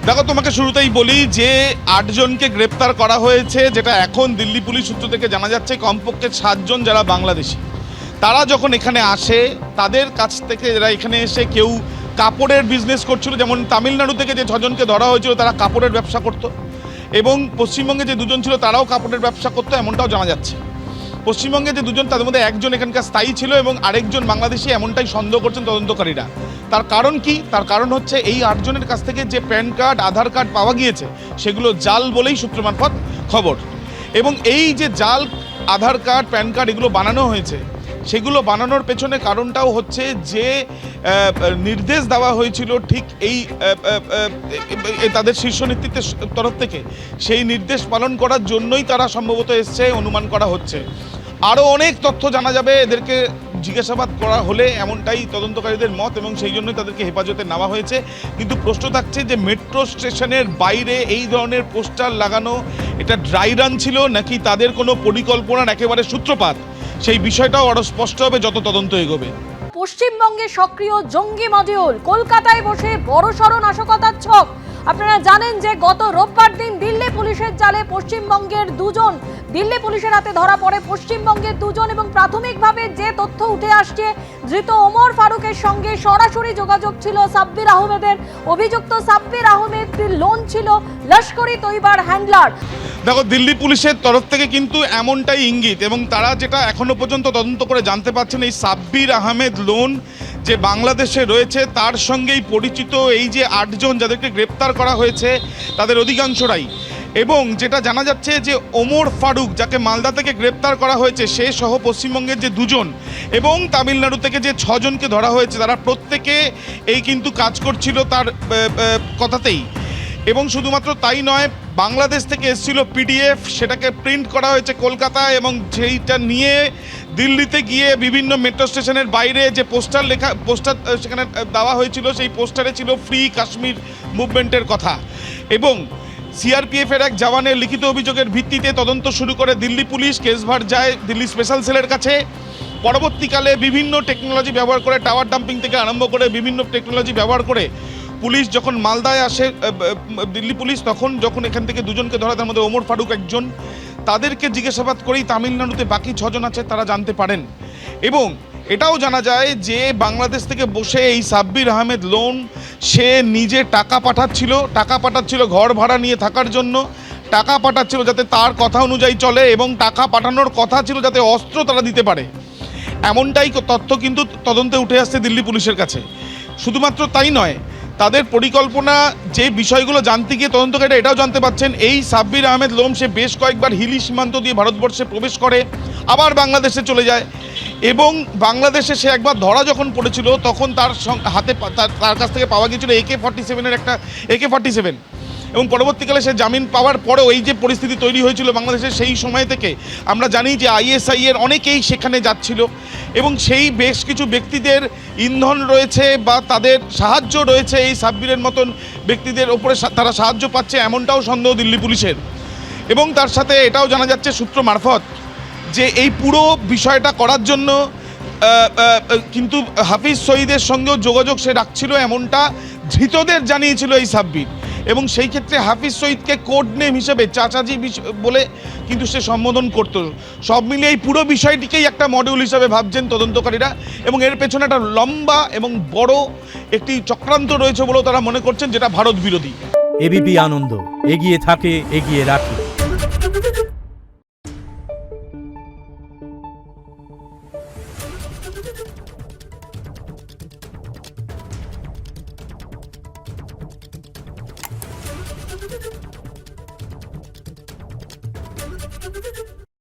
দেখো, তোমাকে শুরুতেই বলি যে 8 জনকে গ্রেপ্তার করা হয়েছে, যেটা এখন দিল্লি পুলিশ সূত্র থেকে জানা যাচ্ছে কমপক্ষে 7 জন যারা বাংলাদেশি। তারা যখন এখানে আসে তাদের কাছ থেকে যারা এখানে এসে কেউ কাপড়ের বিজনেস করছিল, যেমন তামিলনাড়ু থেকে যে 6 জনকে ধরা হয়েছিল তারা কাপড়ের ব্যবসা করত, এবং পশ্চিমবঙ্গে যে 2 জন ছিল তারাও কাপড়ের ব্যবসা করতো, এমনটাও জানা যাচ্ছে। পশ্চিমবঙ্গে যে 2 জন তাদের মধ্যে 1 জন এখানকার স্থায়ী ছিল এবং আরেকজন বাংলাদেশি, এমনটাই সন্দেহ করছেন তদন্তকারীরা। তার কারণ কি? তার কারণ হচ্ছে এই 8 জনের কাছ থেকে যে প্যান কার্ড, আধার কার্ড পাওয়া গিয়েছে সেগুলো জাল বলেই সূত্র মারফত খবর। এবং এই যে জাল আধার কার্ড, প্যান কার্ড এগুলো বানানো হয়েছে, সেগুলো বানানোর পেছনে কারণটাও হচ্ছে যে নির্দেশ দেওয়া হয়েছিল ঠিক এই তাদের শীর্ষ নেতৃত্বের তরফ থেকে, সেই নির্দেশ পালন করার জন্যই তারা সম্ভবত এসছে, অনুমান করা হচ্ছে। আরও অনেক তথ্য জানা যাবে এদেরকে জিজ্ঞাসাবাদ করা হলে, এমনটাই তদন্তকারীদের মত, এবং সেই জন্যই তাদেরকে হেফাজতে নেওয়া হয়েছে। কিন্তু প্রশ্ন থাকছে যে মেট্রো স্টেশনের বাইরে এই ধরনের পোস্টার লাগানো, এটা ড্রাই রান ছিল নাকি তাদের কোনো পরিকল্পনার একেবারে সূত্রপাত, সেই বিষয়টাও আরও স্পষ্ট হবে যত তদন্ত এগোবে। পশ্চিমবঙ্গে সক্রিয় জঙ্গি মডিউল, কলকাতায় বসে বড়সড় নাশকতার ছক। আপনারা জানেন যে গত রোববার দিন দিল্লি পুলিশের জালে পশ্চিমবঙ্গের 2 জন দিল্লি পুলিশের হাতে ধরা পড়ে। পশ্চিমবঙ্গের 2 জন, এবং প্রাথমিকভাবে যে তথ্য উঠে আসছে, ধৃত ওমর ফারুকের সঙ্গে সরাসরি যোগাযোগ ছিল সাব্বির আহমেদের। অভিযুক্ত সাব্বির আহমেদের লোন ছিল লস্করি তৈবার হ্যান্ডলার। দেখো, দিল্লি পুলিশের তরফ থেকে কিন্তু এমনটাই ইঙ্গিত, এবং তারা যেটা এখনো পর্যন্ত তদন্ত করে জানতে পারছেন, এই সাব্বির আহমেদ লোন যে বাংলাদেশে রয়েছে তার সঙ্গেই পরিচিত এই যে 8 জন যাদেরকে গ্রেপ্তার করা হয়েছে তাদের অধিকাংশরাই। এবং যেটা জানা যাচ্ছে যে ওমর ফারুক, যাকে মালদা থেকে গ্রেপ্তার করা হয়েছে, সে সহ পশ্চিমবঙ্গের যে 2 জন এবং তামিলনাড়ু থেকে যে 6 জনকে ধরা হয়েছে, তারা প্রত্যেকে এই কিন্তু কাজ করছিল তার কথাতেই। এবং শুধুমাত্র তাই নয়, বাংলাদেশ থেকে এসেছিল পিডিএফ, সেটাকে প্রিন্ট করা হয়েছে কলকাতায়, এবং সেইটা নিয়ে দিল্লিতে গিয়ে বিভিন্ন মেট্রো স্টেশনের বাইরে যে পোস্টার সেখানে দেওয়া হয়েছিল, সেই পোস্টারে ছিল ফ্রি কাশ্মীর মুভমেন্টের কথা। এবং সিআরপিএফের এক জওয়ানের লিখিত অভিযোগের ভিত্তিতে তদন্ত শুরু করে দিল্লি পুলিশ। কেসভার যায় দিল্লি স্পেশাল সেলের কাছে। পরবর্তীকালে বিভিন্ন টেকনোলজি ব্যবহার করে, টাওয়ার ডাম্পিং থেকে আরম্ভ করে বিভিন্ন টেকনোলজি ব্যবহার করে পুলিশ যখন মালদায় আসে, দিল্লি পুলিশ, যখন এখান থেকে 2 জনকে ধরা, তার মধ্যে ওমর ফারুক একজন, তাদেরকে জিজ্ঞাসাবাদ করেই তামিলনাড়ুতে বাকি 6 জন আছে তারা জানতে পারেন। এবং এটাও জানা যায় যে বাংলাদেশ থেকে বসে এই সাব্বির আহমেদ লোন, সে নিজে টাকা পাঠাচ্ছিল ঘর ভাড়া নিয়ে থাকার জন্য, টাকা পাঠাচ্ছিল যাতে তার কথা অনুযায়ী চলে, এবং টাকা পাঠানোর কথা ছিল যাতে অস্ত্র তারা দিতে পারে। এমনটাই তথ্য কিন্তু তদন্তে উঠে আসছে দিল্লি পুলিশের কাছে। শুধুমাত্র তাই নয়, তাদের পরিকল্পনা, যে বিষয়গুলো জানতে গিয়ে তদন্তকারীরা এটাও জানতে পারছেন, এই সাব্বির আহমেদ লোম সে বেশ কয়েকবার হিলি সীমান্ত দিয়ে ভারতবর্ষে প্রবেশ করে, আবার বাংলাদেশে চলে যায়। এবং বাংলাদেশে সে একবার ধরা যখন পড়েছিল, তখন তার হাতে তার কাছ থেকে পাওয়া গিয়েছিল AK-47 একটা AK-47। এবং পরবর্তীকালে সে জামিন পাওয়ার পরেও এই যে পরিস্থিতি তৈরি হয়েছিল বাংলাদেশে, সেই সময় থেকে আমরা জানি যে ISI এর অনেকেই সেখানে যাচ্ছিল, এবং সেই বেশ কিছু ব্যক্তিদের ইন্ধন রয়েছে বা তাদের সাহায্য রয়েছে, এই সাব্বিরের মতন ব্যক্তিদের ওপরে তারা সাহায্য পাচ্ছে, এমনটাও সন্দেহ দিল্লি পুলিশের। এবং তার সাথে এটাও জানা যাচ্ছে সূত্র মারফত যে এই পুরো বিষয়টা করার জন্য কিন্তু হাফিজ সঈদের সঙ্গেও যোগাযোগ সে রাখছিল, এমনটা ধৃতদের জানিয়েছিল এই সাব্বির। এবং সেই ক্ষেত্রে হাফিজ সঈদকে কোড নেম হিসেবে চাচাজি বলে কিন্তু সে সম্বোধন করত। সব মিলিয়ে এই পুরো বিষয়টিকেই একটা মডিউল হিসাবে ভাবছেন তদন্তকারীরা, এবং এর পেছনে একটা লম্বা এবং বড় একটি চক্রান্ত রয়েছে বলেও তারা মনে করছেন, যেটা ভারত বিরোধী। এবিপি আনন্দ, এগিয়ে থাকে, এগিয়ে রাখে।